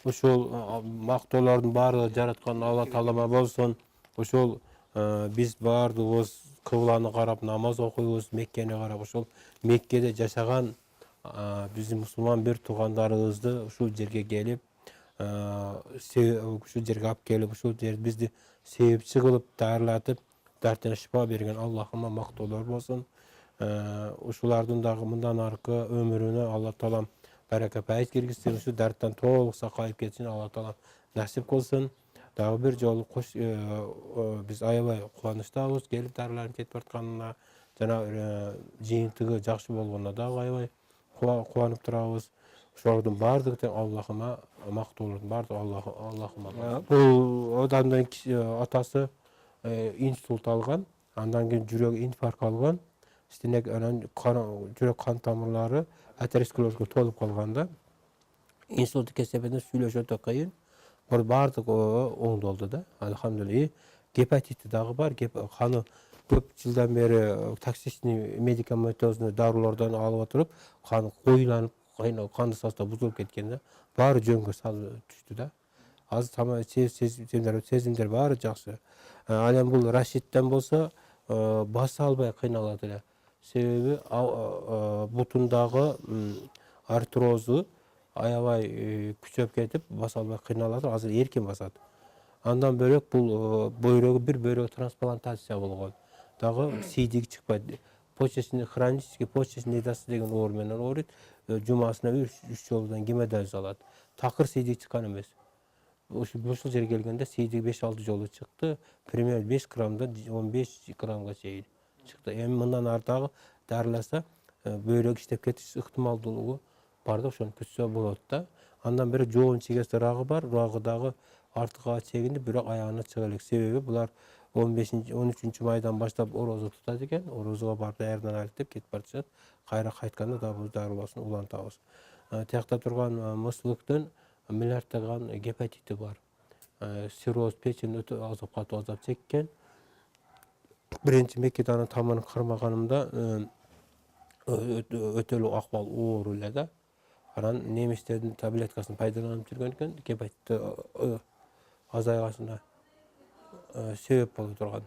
ошол мактоолордун баардыгы жараткан Алла Таалама болсун. Ошол биз баардыгыбыз кыбланы карап намаз окуйбуз, Меккени карап. Ошол Меккеде жашаган биздин мусулман бир туугандарыбызды ушул жерге келип, ушул жерге алып келип, ушул жер бизди себепчи кылып дайырлатып, дартына шифа берген Аллахыма мактоолор болсун. Ушулардын дагы мындан аркы өмүрүнө Алла Таалам барака пайыз киргизсин, ушу дарттан толук сакайып кетсин, Алла Таалам насип кылсын. Дагы бир жолу биз аябай кубанычтабыз келип дарыланып кетип атканына, жана жыйынтыгы жакшы болгонуна дагы аябай кубанып турабыз. Ошолордун баардыгы тең Аллахыма мактоолордун баардыгы Аллахыма. Бул адамдын атасы инсульт алган, андан кийин жүрөк инфаркт алган. Стенек анан жүрөк кан тамырлары атеросклерозго толуп калган да. Инсульт кесепетинде сүйлөшүү өтө кыйын. Бул баардыгы оңдолду да. Алхамдулилlah. Гепатити дагы бар. Каны көп жылдан бери токсичный медикаментозный дарылардан алып отуруп, каны коюланып, канды состав бузулуп кеткен да. Баары жөнгө түштү да. Азыр сезимдер баары жакшы. Ал эми бул Рашидтен болсо баса албай кыйналат эле. Себеби бутундагы артрозу аябай күчөп кетип, баса албай кыйналат. Азыр эркин басат. Андан бөлөк бул бир бөйрөгү трансплантация болгон. Дагы сийдиги чыкпайт. Хронический почечный недостаток деген оор менен ооруйт. Жумасына 3 жолдон гемодиализ алат. Такыр сийдиги чыккан эмес. Ушул жерге келгенде сийдиги 5-6 жолу чыкты. Примерно 5 граммдан 15 граммга чейин чыкты. Эми мындан артагы дарыласа бөйрөк иштеп кетиш ыктымалдуулугу бар да, ошону күтсө болот да. Андан бери жоон чегеси рагы бар, рагы дагы артыга чегинди, бирок аягына чыга элек. Себеби булар 13-майдан баштап орозо тутат экен. Орозого барып даярдан алып деп кетип барышат. Кайра кайтканда дагы бул дарылоосын улантабыз. Тиякта турган мыслыктын миллиарддаган гепатити бар. Сироз печень өтө катуу азап чеккен. Биринчи Меккеде анын тамырын кармаганымда өтө эле акыбал оор эле да. Анан немистердин таблеткасын пайдаланып жүргөн экен, гепатит азайгасына себеп боло турган.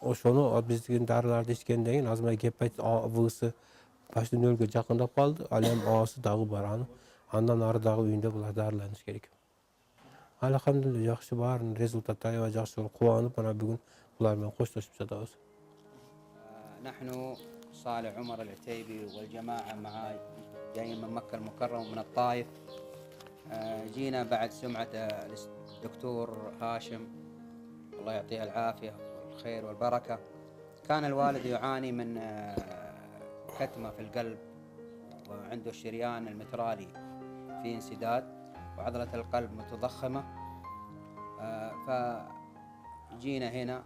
Ошону биздин дарыларды ичкенден кийин азырмай гепатит Всы почти нөлгө жакындап калды. Ал эми Асы дагы бар. Андан ары дагы үйүндө булар дарыланыш керек. Алхамдулилlah, жакшы, баарынын результаты аябай жакшы болуп, кубанып, мына бүгүн булар менен коштошуп жатабыз. نحن صالح عمر العتيبي والجماعة معاي جايين من مكة المكرمة ومن الطائف. جينا بعد سمعة الدكتور هاشم، الله يعطيه العافية والخير والبركة. كان الوالد يعاني من كتمة في القلب، وعنده الشريان المترالي في انسداد، وعضلة القلب متضخمة. فجينا هنا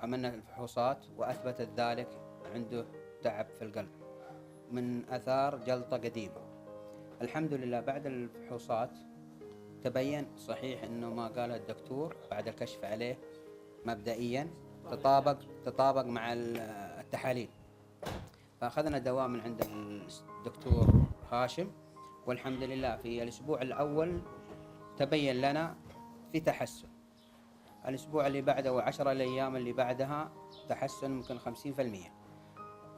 عملنا الفحوصات وأثبتت ذلك، عنده تعب في القلب من أثار جلطة قديمة. الحمد لله بعد الفحوصات تبين صحيح أنه ما قاله الدكتور بعد الكشف عليه مبدئيا تطابق مع التحاليل. فأخذنا دواء من عند الدكتور هاشم، والحمد لله في الأسبوع الأول تبين لنا في تحسن. الأسبوع اللي بعده و10 الأيام اللي بعدها تحسن ممكن 50%.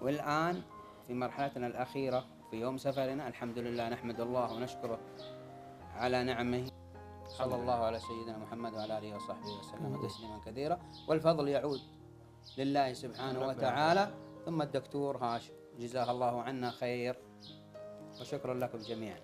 والآن في مرحلتنا الأخيرة في يوم سفرنا الحمد لله نحمد الله ونشكره على نعمه. صلى الله على سيدنا محمد وعلى آله وصحبه وسلم تسليما كثيرا، والفضل يعود لله سبحانه وتعالى ثم الدكتور هاشم، جزاه الله عنا خير وشكرا لكم جميعا.